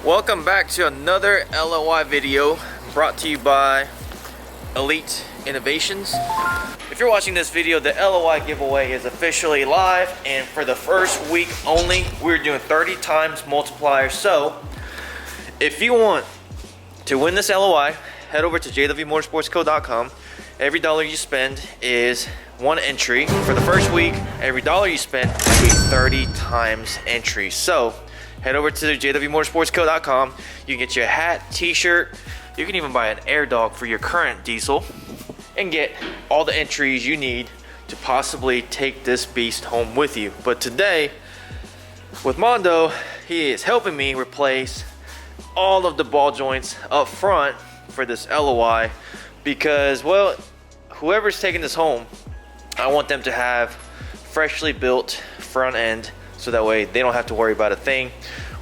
Welcome back to another LLY video brought to you by Elite Innovations. If you're watching this video, the LLY giveaway is officially live, and for the first week only, we're doing 30 times multiplier. So if you want to win this LLY, head over to jwmotorsportsco.com. Every dollar you spend is one entry. For the first week, every dollar you spend will be 30 times entry. So head over to jwmotorsportsco.com. You can get you a hat, t-shirt. You can even buy an air dog for your current diesel and get all the entries you need to possibly take this beast home with you. But today, with Mondo, he is helping me replace all of the ball joints up front for this LLY because, well, whoever's taking this home, I want them to have freshly built front end so that way they don't have to worry about a thing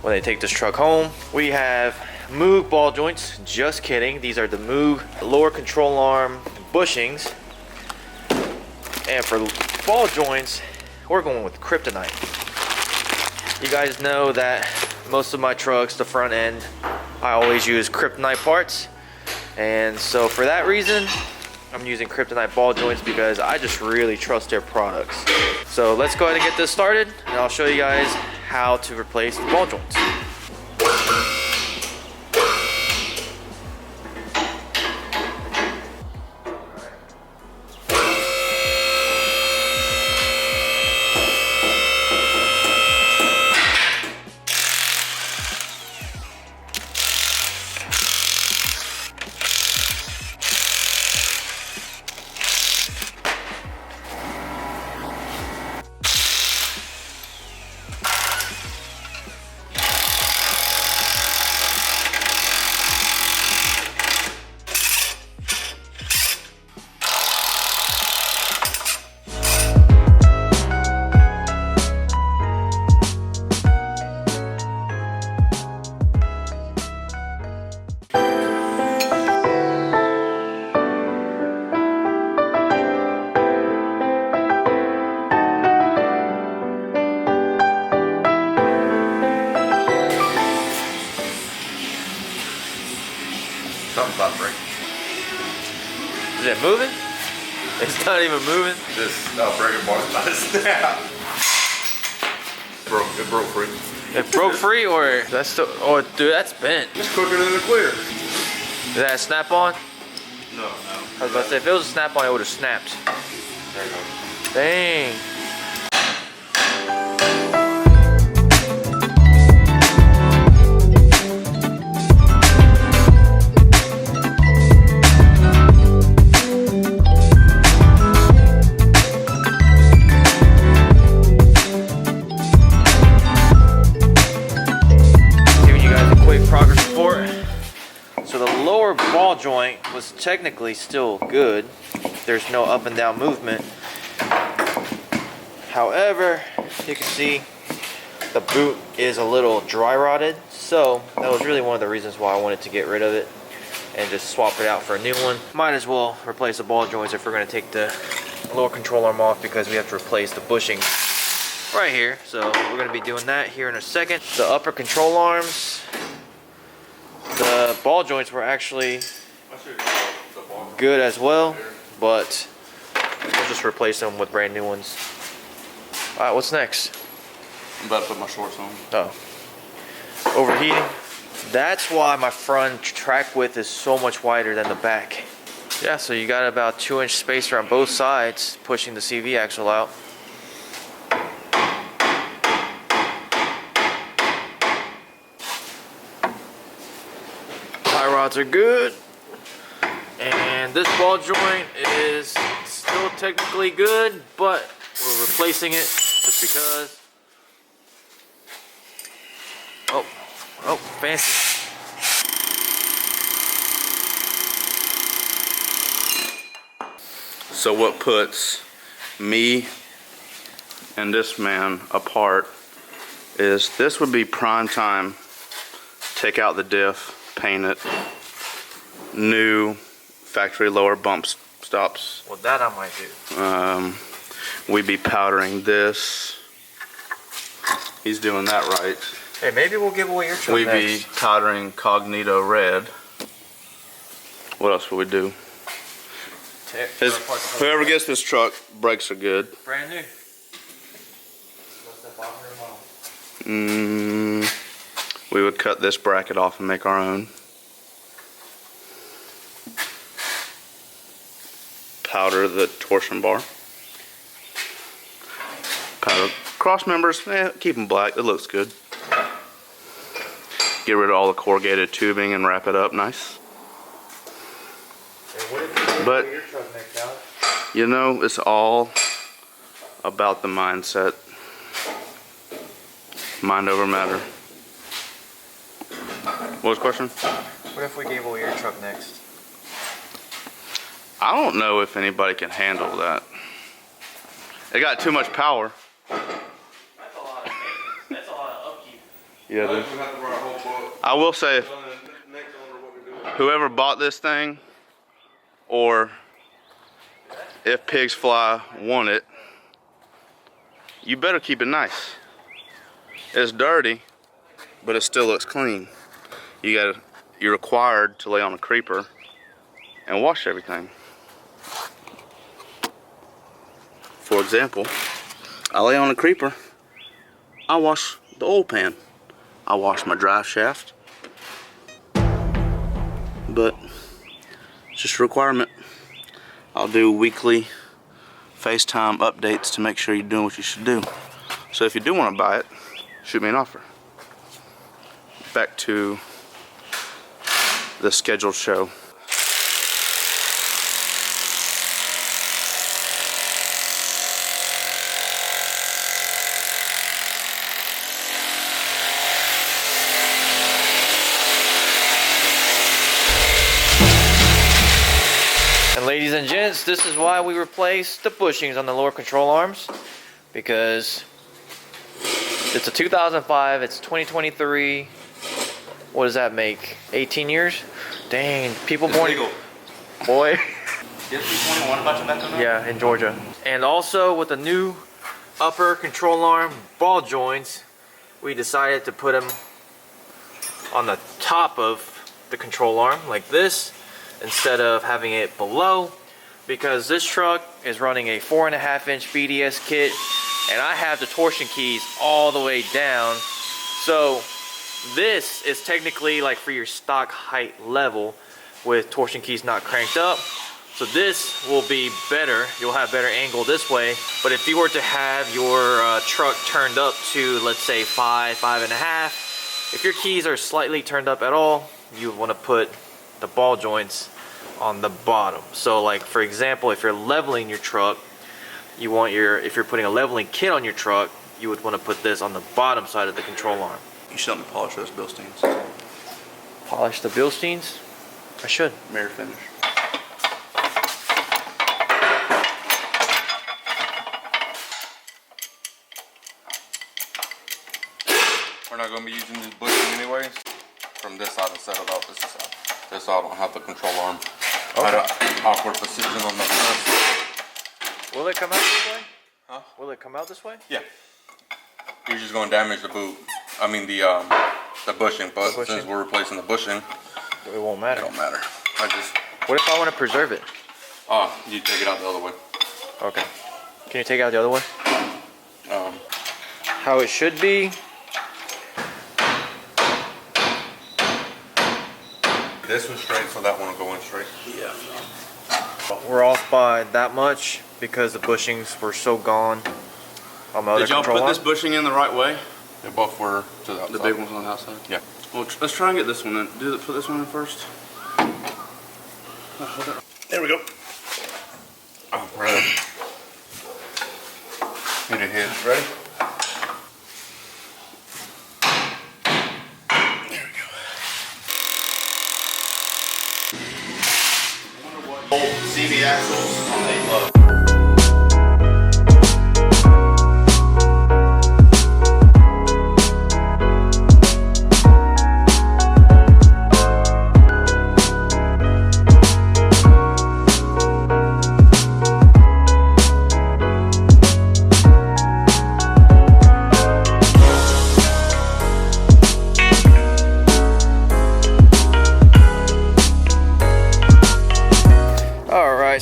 when they take this truck home. We have Moog ball joints, just kidding. These are the Moog lower control arm bushings. And for ball joints, we're going with kryptonite. You guys know that most of my trucks, the front end, I always use kryptonite parts. And so for that reason, I'm using kryptonite ball joints because I just really trust their products. So let's go ahead and get this started, and I'll show you guys how to replace the ball joints. Something's about to break. Is it moving? It's not even moving. This breaking bar is about to snap. It broke free. It broke free, or that's still, oh dude, that's bent. It's quicker than a clear. Is that a snap on? No. I was about to say, if it was a snap on, it would have snapped. There you go. Dang. Progress report. So the lower ball joint was technically still good. There's no up and down movement. However, you can see the boot is a little dry rotted. So that was really one of the reasons why I wanted to get rid of it and just swap it out for a new one. Might as well replace the ball joints if we're going to take the lower control arm off, because we have to replace the bushings right here. So we're going to be doing that here in a second. The upper control arms, the ball joints were actually good as well, but we'll just replace them with brand new ones. Alright, what's next? I'm about to put my shorts on. Oh. Overheating. That's why my front track width is so much wider than the back. Yeah, so you got about 2-inch spacer on both sides, pushing the CV axle out. Rods are good, and this ball joint is still technically good, but we're replacing it just because. Oh, fancy. So what puts me and this man apart is this would be prime time. Take out the diff, paint it, new factory lower bump stops. Well, that I might do. We'd be powdering this, He's doing that right. Hey, maybe we'll give away your truck We be next. tottering Cognito red. What else will we do? Whoever gets this truck, brakes are good. Brand new. We would cut this bracket off and make our own. Powder the torsion bar. Powder cross members, keep them black. It looks good. Get rid of all the corrugated tubing and wrap it up nice. But you know, it's all about the mindset. Mind over matter. What was the question? What if we gave away your truck next? I don't know if anybody can handle that. It got too much power. That's a lot of maintenance. That's a lot of upkeep. Yeah, dude. I will say, if whoever bought this thing, or if Pigs Fly want it, you better keep it nice. It's dirty, but it still looks clean. You're required to lay on a creeper and wash everything. For example, I lay on a creeper, I wash the oil pan, I wash my drive shaft, but it's just a requirement. I'll do weekly FaceTime updates to make sure you're doing what you should do. So if you do want to buy it, shoot me an offer. Back to the scheduled show. And ladies and gents, this is why we replaced the bushings on the lower control arms, because it's a 2005, it's 2023. What does that make? 18 years? Dang, people It's born... legal. Boy. Yeah, Yeah, in Georgia. And also with the new upper control arm ball joints, we decided to put them on the top of the control arm like this, instead of having it below, because this truck is running a 4.5-inch BDS kit, and I have the torsion keys all the way down. So this is technically like for your stock height level with torsion keys not cranked up. So this will be better. You'll have better angle this way. But if you were to have your truck turned up to, let's say 5.5, if your keys are slightly turned up at all, you want to put the ball joints on the bottom. So like for example, if you're leveling your truck, if you're putting a leveling kit on your truck, you would want to put this on the bottom side of the control arm. You should help me polish those Bilsteins. Polish the Bilsteins? I should. Mirror finish. We're not going to be using this bushing anyways. From this side instead of the opposite side. This side I don't have the control arm. Okay. I had an awkward position on the press. Will it come out this way? Huh? Will it come out this way? Yeah. You're just going to damage the boot. I mean the bushing, but since we're replacing the bushing, It won't it matter. don't matter. I just, What if I want to preserve it? you take it out the other way. Okay. Can you take it out the other way? Um, How it should be. this one's straight, so that one will go in straight. Yeah. We're off by that much because the bushings were so gone on my other Did y'all control put arm. this bushing in the right way? They both were to the outside. The big one's on the outside? Yeah. Well, let's try and get this one in. Put this one in first. There we go. Oh, ready. Need a hit. Ready? Old CV axles on the glove.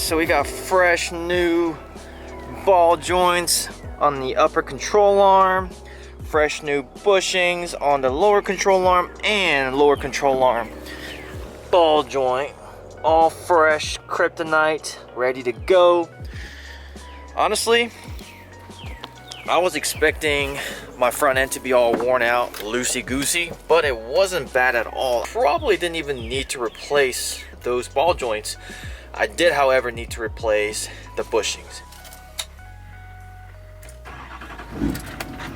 so we got fresh new ball joints on the upper control arm, fresh new bushings on the lower control arm and lower control arm ball joint. All fresh kryptonite, ready to go. Honestly, I was expecting my front end to be all worn out, loosey-goosey, but it wasn't bad at all. Probably didn't even need to replace those ball joints. I did, however, need to replace the bushings.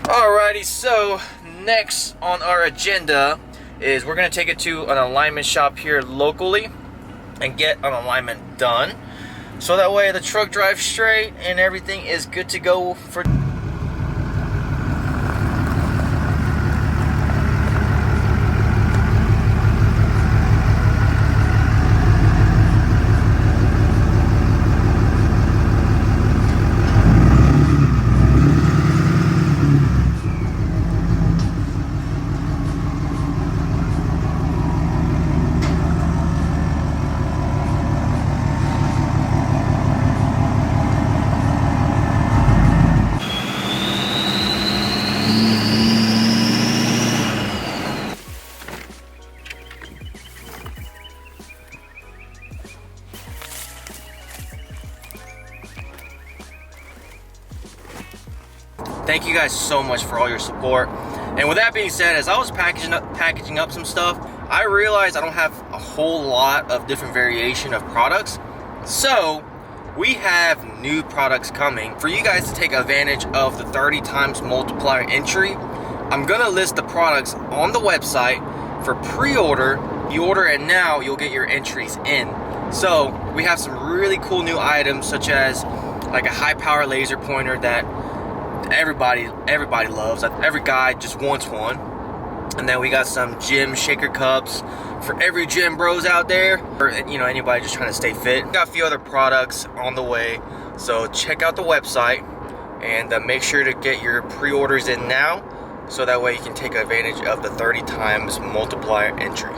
Alrighty, so next on our agenda is we're gonna take it to an alignment shop here locally and get an alignment done, so that way the truck drives straight and everything is good to go for. Thank you guys so much for all your support. And with that being said, as I was packaging up some stuff, I realized I don't have a whole lot of different variation of products. So we have new products coming for you guys to take advantage of the 30 times multiplier entry. I'm gonna list the products on the website for pre-order. You order it now, you'll get your entries in. So we have some really cool new items, such as like a high power laser pointer that everybody loves. Every guy just wants one. And then we got some gym shaker cups for every gym bros out there, or anybody just trying to stay fit. We got a few other products on the way, so check out the website and make sure to get your pre-orders in now, so that way you can take advantage of the 30 times multiplier entry.